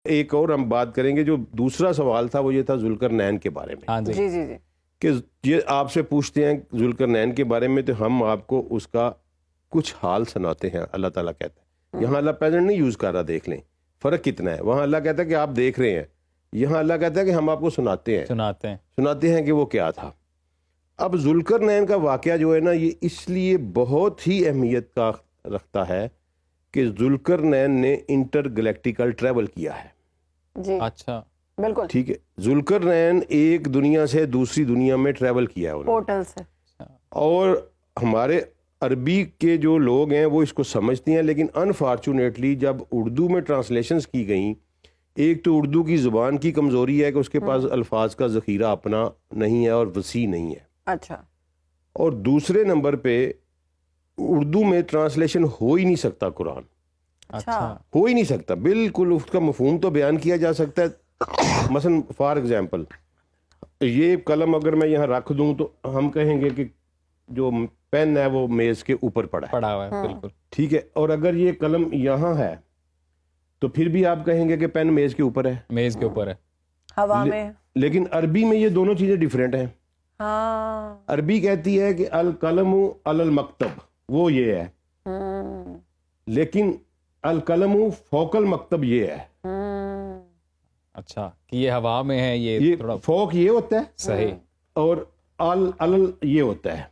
ایک اور ہم بات کریں گے. جو دوسرا سوال تھا وہ یہ تھا ذوالقرنین کے بارے میں. جی جی جی کہ یہ آپ سے پوچھتے ہیں ذوالقرنین کے بارے میں تو ہم آپ کو اس کا کچھ حال سناتے ہیں. اللہ تعالیٰ کہتا ہے, یہاں اللہ پریزنٹ نہیں یوز کر رہا, دیکھ لیں فرق کتنا ہے. وہاں اللہ کہتا ہے کہ آپ دیکھ رہے ہیں, یہاں اللہ کہتا ہے کہ ہم آپ کو سناتے ہیں کہ وہ کیا تھا. اب ذوالقرنین کا واقعہ جو ہے نا, یہ اس لیے بہت ہی اہمیت کا رکھتا ہے کہ ذوالقرنین نے انٹر گلیکٹیکل ٹریول کیا ہے. جی اچھا بالکل ٹھیک ہے. ذوالقرنین ایک دنیا سے دوسری دنیا میں ٹریول کیا ہے پورٹل سے. اور ہمارے عربی کے جو لوگ ہیں وہ اس کو سمجھتے ہیں, لیکن انفارچونیٹلی جب اردو میں ٹرانسلیشنز کی گئیں, ایک تو اردو کی زبان کی کمزوری ہے کہ اس کے پاس الفاظ کا ذخیرہ اپنا نہیں ہے اور وسیع نہیں ہے. اچھا. اور دوسرے نمبر پہ اردو میں ٹرانسلیشن ہو ہی نہیں سکتا قرآن. اچھا ہو ہی نہیں سکتا بالکل. اس کا مفہوم تو بیان کیا جا سکتا ہے. مثلا فار ایگزامپل یہ قلم اگر میں یہاں رکھ دوں تو ہم کہیں گے کہ جو پین ہے وہ میز کے اوپر پڑا ہوا ہے. بالکل ٹھیک ہے. اور اگر یہ قلم یہاں ہے تو پھر بھی آپ کہیں گے کہ پین میز کے اوپر ہے, میز کے اوپر ہے, ہوا میں. لیکن عربی میں یہ دونوں چیزیں ڈیفرنٹ ہیں. عربی کہتی ہے کہ القلم علی المکتب, وہ یہ ہے, لیکن القلم فوق المکتب یہ ہے. اچھا کہ یہ ہوا میں ہے, یہ تھوڑا فوق یہ ہوتا ہے صحیح, اور ال یہ ہوتا ہے.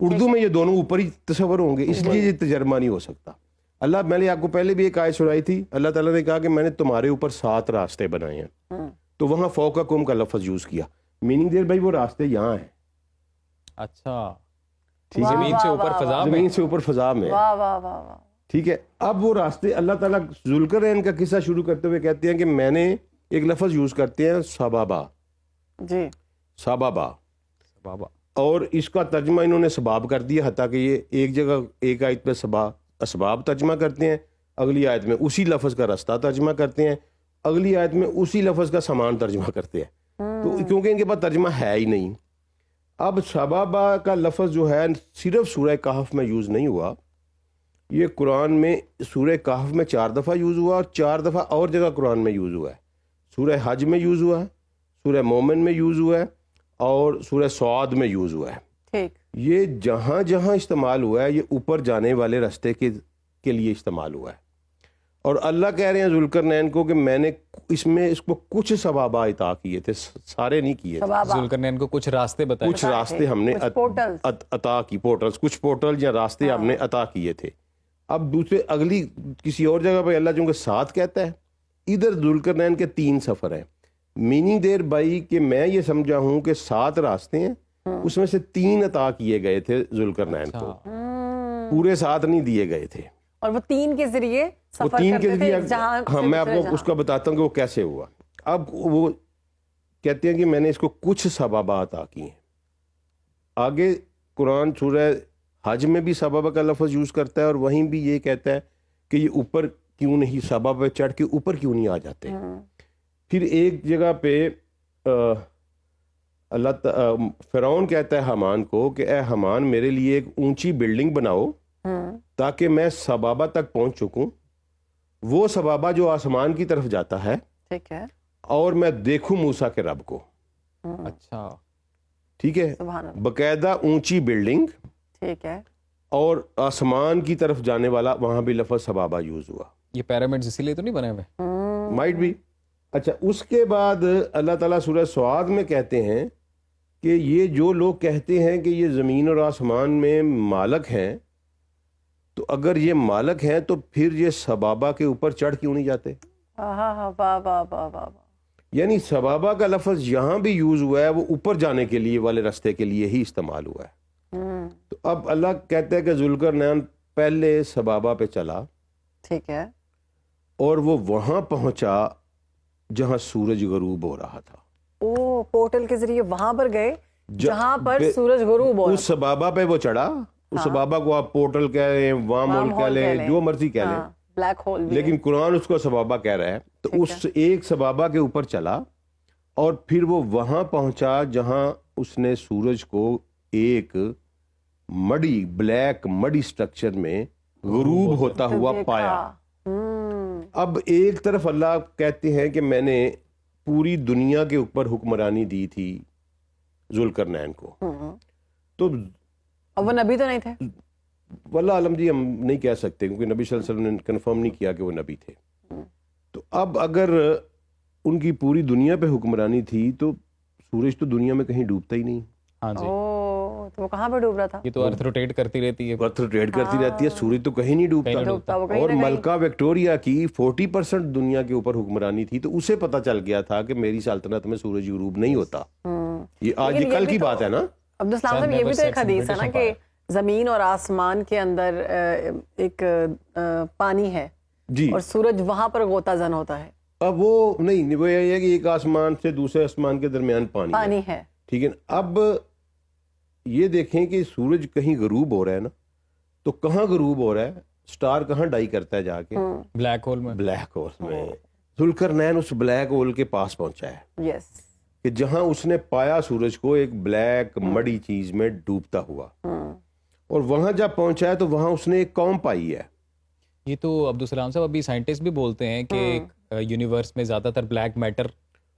اردو میں یہ دونوں اوپر ہی تصور ہوں گے, اس لیے یہ تجربہ نہیں ہو سکتا. اللہ, میں نے آپ کو پہلے بھی ایک آیت سنائی تھی, اللہ تعالیٰ نے کہا کہ میں نے تمہارے اوپر 7 راستے بنائے ہیں, تو وہاں فوقکم کا لفظ یوز کیا, میننگ دیر بھائی وہ راستے یہاں ہیں. اچھا زمین سے اوپر فضا میں, زمین سے اوپر فضا میں. ٹھیک ہے. اب وہ راستے اللہ تعالیٰ ذوالقرنین کا قصہ شروع کرتے ہوئے کہتے ہیں کہ میں نے ایک لفظ یوز کرتے ہیں سبابا. جی سبابا, اور اس کا ترجمہ انہوں نے سباب کر دیا, حتیٰ کہ یہ ایک جگہ ایک آیت پہ اسباب ترجمہ کرتے ہیں, اگلی آیت میں اسی لفظ کا رستہ ترجمہ کرتے ہیں, اگلی آیت میں اسی لفظ کا سامان ترجمہ کرتے ہیں. تو کیونکہ ان کے پاس ترجمہ ہے ہی نہیں. اب سبابا کا لفظ جو ہے صرف سورہ کہف میں یوز نہیں ہوا, یہ قرآن میں سورہ کہف میں 4 دفعہ یوز ہوا, اور 4 دفعہ اور جگہ قرآن میں یوز ہوا ہے. سورہ حج میں یوز ہوا ہے, سورہ مومن میں یوز ہوا ہے, اور سورہ سعد میں یوز ہوا ہے. ٹھیک. یہ جہاں جہاں استعمال ہوا ہے یہ اوپر جانے والے راستے کے لیے استعمال ہوا ہے. اور اللہ کہہ رہے ہیں ذوالقرنین کو کہ میں نے اس کو کچھ ثوابہ عطا کیے تھے, سارے نہیں کیے تھے. ذوالقرنین کو کچھ راستے بتائے, کچھ راستے ہم نے عطا کی, پورٹلز, کچھ پورٹل یا راستے ہم نے عطا کیے تھے. اب دوسرے اگلی کسی اور جگہ پہ اللہ چونکہ 7 کہتا ہے, ادھر ذوالقرنین کے 3 سفر ہیں. میننگ دیر بائی کہ میں یہ سمجھا ہوں کہ 7 راستے ہیں, اس میں سے 3 عطا کیے گئے تھے ذوالقرنین کو, پورے 7 نہیں دیے گئے تھے. اور وہ 3 کے ذریعے سفر کرتے تھے. ہاں میں آپ کو اس کا بتاتا ہوں کہ وہ کیسے ہوا. اب وہ کہتے ہیں کہ میں نے اس کو کچھ سبابہ عطا کی ہیں. آگے قرآن سورہ حج میں بھی سبابہ کا لفظ یوز کرتا ہے, اور وہیں بھی یہ کہتا ہے کہ یہ اوپر کیوں نہیں, سبابہ پہ چڑھ کے اوپر کیوں نہیں آ جاتے. پھر ایک جگہ پہ فرعون کہتا ہے حامان کو کہ اے حامان میرے لیے ایک اونچی بلڈنگ بناؤ تاکہ میں سبابہ تک پہنچ چکوں, وہ سبابہ جو آسمان کی طرف جاتا ہے, ٹھیک ہے, اور میں دیکھوں موسیٰ کے رب کو. اچھا ٹھیک ہے, باقاعدہ اونچی بلڈنگ, ٹھیک ہے, اور آسمان کی طرف جانے والا, وہاں بھی لفظ سبابہ یوز ہوا. یہ پیرامڈز اسی لیے تو نہیں بنے ہوئے, مائٹ بھی. اچھا, اس کے بعد اللہ تعالیٰ سورہ سعد میں کہتے ہیں کہ یہ جو لوگ کہتے ہیں کہ یہ زمین اور آسمان میں مالک ہیں, تو اگر یہ مالک ہیں تو پھر یہ سبابہ کے اوپر چڑھ کیوں نہیں جاتے. یعنی سبابہ کا لفظ یہاں بھی یوز ہوا ہے, وہ اوپر جانے کے لیے والے راستے کے لیے ہی استعمال ہوا ہے. تو اب اللہ کہتے ہیں کہ ذوالقرنین پہلے سبابہ پہ چلا, ٹھیک ہے, اور وہ وہاں پہنچا جہاں سورج غروب ہو رہا تھا. او پورٹل کے ذریعے وہاں پر گئے جہاں پر سورج غروب ہو رہا. اس سبابہ پہ وہ چڑھا, اس سبابہ کو آپ پورٹل کہہ لیں, وارم ہول کہہ لیں, جو مرضی کہہ لیں, بلیک ہول, لیکن قرآن اس کو سبابہ کہہ رہا ہے. تو اس ایک سبابہ کے اوپر چلا, اور پھر وہ وہاں پہنچا جہاں اس نے سورج کو ایک مڈی, بلیک مڈی سٹرکچر میں غروب ہوتا ہوا پایا. اب ایک طرف اللہ کہتے ہیں کہ میں نے پوری دنیا کے اوپر حکمرانی دی تھی ذوالقرنین کو، تو اور وہ نبی تو نہیں تھے؟ واللہ عالم جی ہم نہیں کہہ سکتے، کیونکہ نبی صلی اللہ علیہ وسلم نے کنفرم نہیں کیا کہ وہ نبی تھے. تو اب اگر ان کی پوری دنیا پہ حکمرانی تھی تو سورج تو دنیا میں کہیں ڈوبتا ہی نہیں. ہاں جی، تو وہ کہاں پہ ڈوب رہا تھا؟ یہ تو ارتھ روٹیٹ کرتی رہتی ہے، ارتھ روٹیٹ کرتی رہتی ہے، سورج تو کہیں نہیں ڈوبتا. وہ کہیں اور نہ کہیں. ملکہ وکٹوریا کی 40% دنیا کے اوپر حکمرانی تھی، تو اسے پتہ چل گیا تھا کہ میری سلطنت میں سورج غروب نہیں ہوتا. یہ آج لیکن یہ کل بھی کی تو- بات ہے نا. عبدالسلام صاحب یہ بھی تو ایک حدیث ہے نا کہ زمین اور آسمان کے اندر ایک پانی ہے جی، اور سورج وہاں پر غوطہ زن ہوتا ہے. اب وہ نہیں، وہ یہ ہے کہ ایک آسمان سے دوسرے آسمان کے درمیان پانی ہے. پانی ہے. ٹھیک ہے. اب یہ دیکھیں کہ سورج کہیں غروب ہو رہا ہے نا، تو کہاں غروب ہو رہا ہے؟ سٹار کہاں ڈائی کرتا ہے جا کے؟ بلیک ہول میں. بلیک ہول میں. ذوالقرنین اس بلیک ہول کے پاس پہنچا ہے یس. کہ جہاں اس نے پایا سورج کو ایک بلیک مڑی چیز میں ڈوبتا ہوا، اور وہاں جب پہنچا ہے تو وہاں اس نے ایک قوم پائی ہے. یہ تو عبدالسلام صاحب ابھی سائنٹسٹ بھی بولتے ہیں کہ یونیورس میں زیادہ تر black matter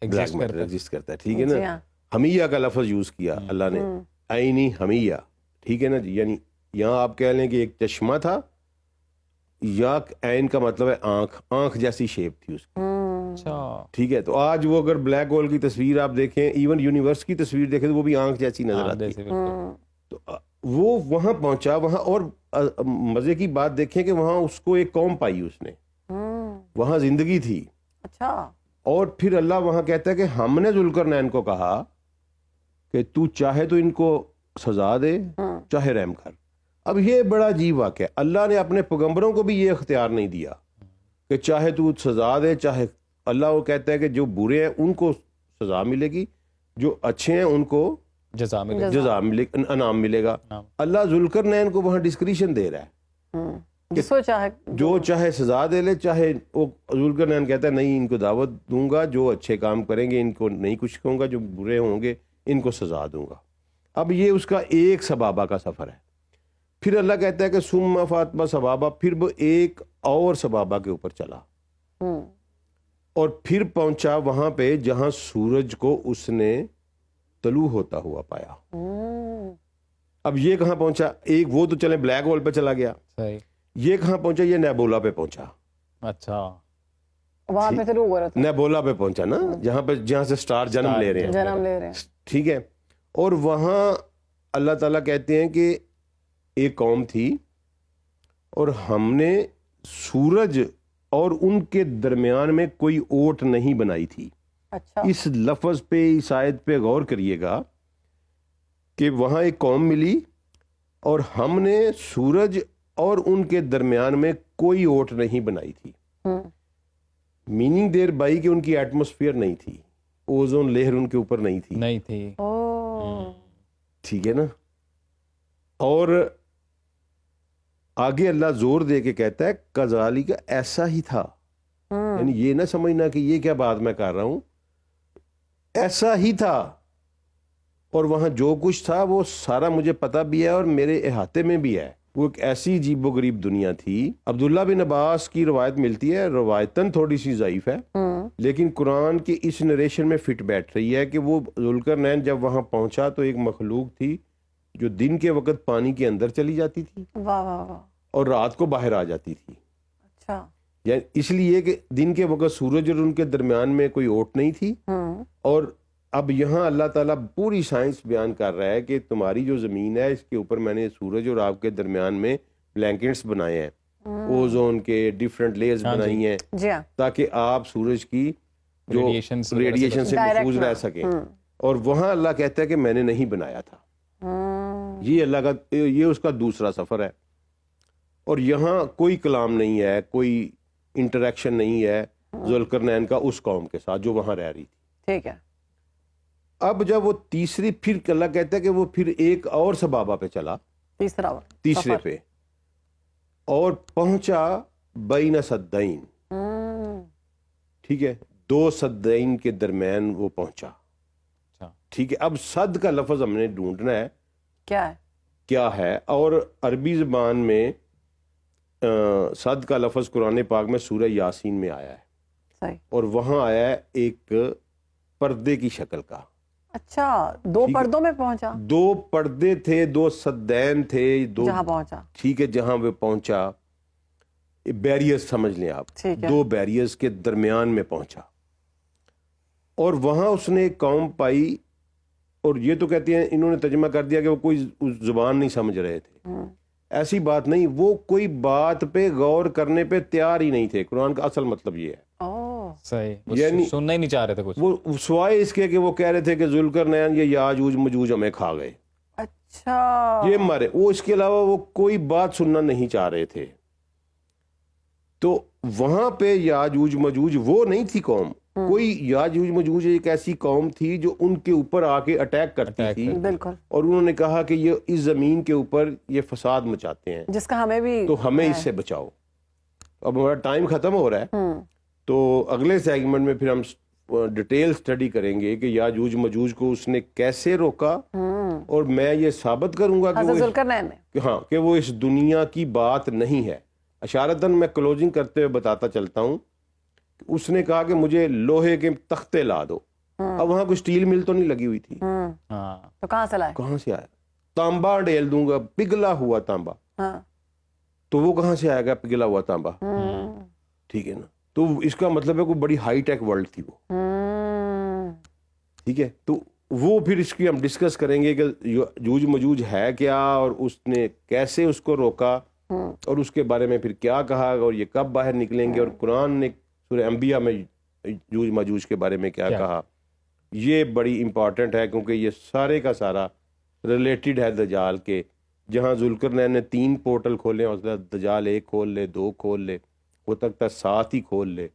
black matter exist کرتا ہے. ٹھیک ہے جی نا. ہاں. حمیہ کا لفظ یوز کیا اللہ نے، عینی حمیہ. ٹھیک ہے نا جی. یعنی یہاں آپ کہہ لیں کہ ایک چشمہ تھا، یا عین کا مطلب ہے آنکھ، آنکھ جیسی شیپ تھی اس کی. اچھا، ٹھیک ہے. تو آج وہ اگر بلیک ہول کی تصویر آپ دیکھیں، ایون یونیورس کی تصویر دیکھیں، تو وہ بھی آنکھ جیسی نظر آتی ہے. تو وہ وہاں پہنچا وہاں، اور مزے کی بات دیکھیں کہ وہاں اس کو ایک قوم پائی اس نے، وہاں زندگی تھی. اچھا. اور پھر اللہ وہاں کہتا ہے کہ ہم نے ذوالقرنین کو کہا کہ تو چاہے تو ان کو سزا دے، چاہے رحم کر. اب یہ بڑا عجیب واقعہ ہے. اللہ نے اپنے پیغمبروں کو بھی یہ اختیار نہیں دیا کہ چاہے تو سزا دے چاہے. اللہ وہ کہتا ہے کہ جو برے ہیں ان کو سزا ملے گی، جو اچھے ہیں ان کو جزا میں جزا ملے، انعام ملے گا. اللہ ذوالقرنین کو وہاں ڈسکریشن دے رہا ہے، جس کو چاہے جو چاہے سزا دے لے، چاہے وہ. ذوالقرنین کہتا ہے نہیں، ان کو دعوت دوں گا، جو اچھے کام کریں گے ان کو نہیں کچھ کہوں گا، جو برے ہوں گے ان کو سزا دوں گا. اب یہ اس کا ایک سبابہ کا سفر ہے. پھر اللہ کہتا ہے کہ ثم فاطمہ سبابہ، پھر وہ ایک اور سبابہ کے اوپر چلا، اور پھر پہنچا وہاں پہ جہاں سورج کو اس نے طلوع ہوتا ہوا پایا. اب یہ کہاں پہنچا؟ ایک وہ تو چلے بلیک ہول پہ چلا گیا، صحیح. یہ کہاں پہنچا؟ یہ نیبولا پہ پہنچا. اچھا، وہاں پہ طلوع ہو رہا تھا، نیبولا پہ پہنچا نا، جہاں سے سٹار جنم لے رہے ہیں. جنم لے رہے ہیں. ٹھیک ہے. اور وہاں اللہ تعالیٰ کہتے ہیں کہ ایک قوم تھی، اور ہم نے سورج اور ان کے درمیان میں کوئی اوٹ نہیں بنائی تھی. اچھا. اس لفظ پہ، اس آیت پہ غور کریے گا کہ وہاں ایک قوم ملی، اور ہم نے سورج اور ان کے درمیان میں کوئی اوٹ نہیں بنائی تھی. میننگ دیر بائی کہ ان کی ایٹماسفیئر نہیں تھی، اوزون لیئر ان کے اوپر نہیں تھی. ٹھیک ہے نا. اور آگے اللہ زور دے کے کہتا ہے کذالک، ایسا ہی تھا. یعنی یہ نہ سمجھنا کہ یہ کیا بات میں کر رہا ہوں، ایسا ہی تھا. اور وہاں جو کچھ تھا وہ سارا مجھے پتہ بھی ہے اور میرے احاطے میں بھی ہے. وہ ایک ایسی عجیب و غریب دنیا تھی. عبداللہ بن عباس کی روایت ملتی ہے، روایتاً تھوڑی سی ضعیف ہے، لیکن قرآن کی اس نریشن میں فٹ بیٹھ رہی ہے کہ وہ ذوالقرنین جب وہاں پہنچا تو ایک مخلوق تھی جو دن کے وقت پانی کے اندر چلی جاتی تھی، واہ واہ واہ. اور رات کو باہر آ جاتی تھی. اچھا. یعنی اس لیے کہ دن کے وقت سورج اور ان کے درمیان میں کوئی اوٹ نہیں تھی. اور اب یہاں اللہ تعالیٰ پوری سائنس بیان کر رہا ہے کہ تمہاری جو زمین ہے اس کے اوپر میں نے سورج اور آپ کے درمیان میں بلینکٹس بنائے ہیں، اوزون کے ڈیفرنٹ لیئرز بنائی ہیں، جی ہاں. تاکہ آپ سورج کی جو ریڈیشن سے محفوظ رہ سکیں. اور وہاں اللہ کہتا ہے کہ میں نے نہیں بنایا تھا. یہ اللہ کا، یہ اس کا دوسرا سفر ہے. اور یہاں کوئی کلام نہیں ہے، کوئی انٹریکشن نہیں ہے ذوالقرنین کا اس قوم کے ساتھ جو وہاں رہ رہی تھی. ٹھیک ہے. اب جب وہ تیسری، پھر اللہ کہتا ہے کہ وہ پھر ایک اور سبابہ پہ چلا، تیسرے پہ، اور پہنچا بین سدین. ٹھیک ہے، دو سدین کے درمیان وہ پہنچا. ٹھیک ہے. اب صد کا لفظ ہم نے ڈھونڈنا ہے کیا ہے. اور عربی زبان میں صد کا لفظ قرآن پاک میں سورہ یاسین میں آیا ہے صحیح. اور وہاں آیا ہے ایک پردے کی شکل کا. اچھا 2 پردوں میں پہنچا, 2 پردے تھے, 2 سدین تھے, 2 جہاں پہنچا. ٹھیک ہے, جہاں وہ پہنچا بیریئرز سمجھ لیں آپ, ٹھیک ہے. 2 بیریئرز کے درمیان میں پہنچا اور وہاں اس نے ایک قوم پائی. اور یہ تو کہتے ہیں انہوں نے ترجمہ کر دیا کہ وہ کوئی زبان نہیں سمجھ رہے تھے. ایسی بات نہیں, وہ کوئی بات پہ غور کرنے پہ تیار ہی نہیں تھے. قرآن کا اصل مطلب یہ ہے. صحیح, یعنی سننا ہی نہیں چاہ رہے تھے کچھ. وہ سوائے اس کے کہ وہ کہہ رہے تھے کہ ذوالقرنین یہ یاجوج مجوج ہمیں کھا گئے, اچھا یہ مارے, وہ اس کے علاوہ وہ کوئی بات سننا نہیں چاہ رہے تھے. تو وہاں پہ یاجوج مجوج وہ نہیں تھی قوم, کوئی یاجوج مجوج ایک ایسی قوم تھی جو ان کے اوپر آ کے اٹیک کرتی تھی, بالکل, اور انہوں نے کہا کہ یہ اس زمین کے اوپر یہ فساد مچاتے ہیں, جس کا ہمیں بھی تو ہمیں اس سے بچاؤ. اب ہمارا ٹائم ختم ہو رہا ہے, تو اگلے سیگمنٹ میں پھر ہم ڈیٹیل سٹڈی کریں گے کہ یاجوج مجوج کو اس نے کیسے روکا, اور میں یہ ثابت کروں گا کہ ذوالقرنین نے ہاں کہ وہ اس دنیا کی بات نہیں ہے. اشارتاً میں کلوزنگ کرتے ہوئے بتاتا چلتا ہوں, اس نے کہا کہ مجھے لوہے کے تختے لا دو. اب وہاں کوئی سٹیل مل تو نہیں لگی ہوئی تھی, تو کہاں سے لائے, کہاں سے آیا؟ تانبا ڈیل دوں گا, پگھلا ہوا تانبا, تو وہ کہاں سے آئے گا پگھلا ہوا تانبا؟ ٹھیک ہے نا, تو اس کا مطلب ہے کوئی بڑی ہائی ٹیک ورلڈ تھی وہ. ٹھیک ہے, تو وہ پھر اس کی ہم ڈسکس کریں گے کہ یاجوج مجوج ہے کیا, اور اس نے کیسے اس کو روکا, اور اس کے بارے میں پھر کیا کہا, اور یہ کب باہر نکلیں گے, اور قرآن نے سورہ انبیاء میں یاجوج ماجوج کے بارے میں کیا کہا. یہ بڑی امپورٹنٹ ہے کیونکہ یہ سارے کا سارا ریلیٹڈ ہے دجال کے. جہاں ذوالقرنین نے 3 پورٹل کھولے, اور دجال 1 کھول لے, 2 کھول لے, ہو سکتا ہے 7 ہی کھول لے.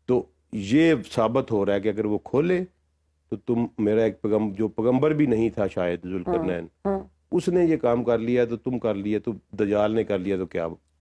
تو یہ ثابت ہو رہا ہے کہ اگر وہ کھولے تو تم میرا ایک جو پیغمبر بھی نہیں تھا شاید ذوالقرنین, اس نے یہ کام کر لیا تو تم کر لیا, تو دجال نے کر لیا تو کیا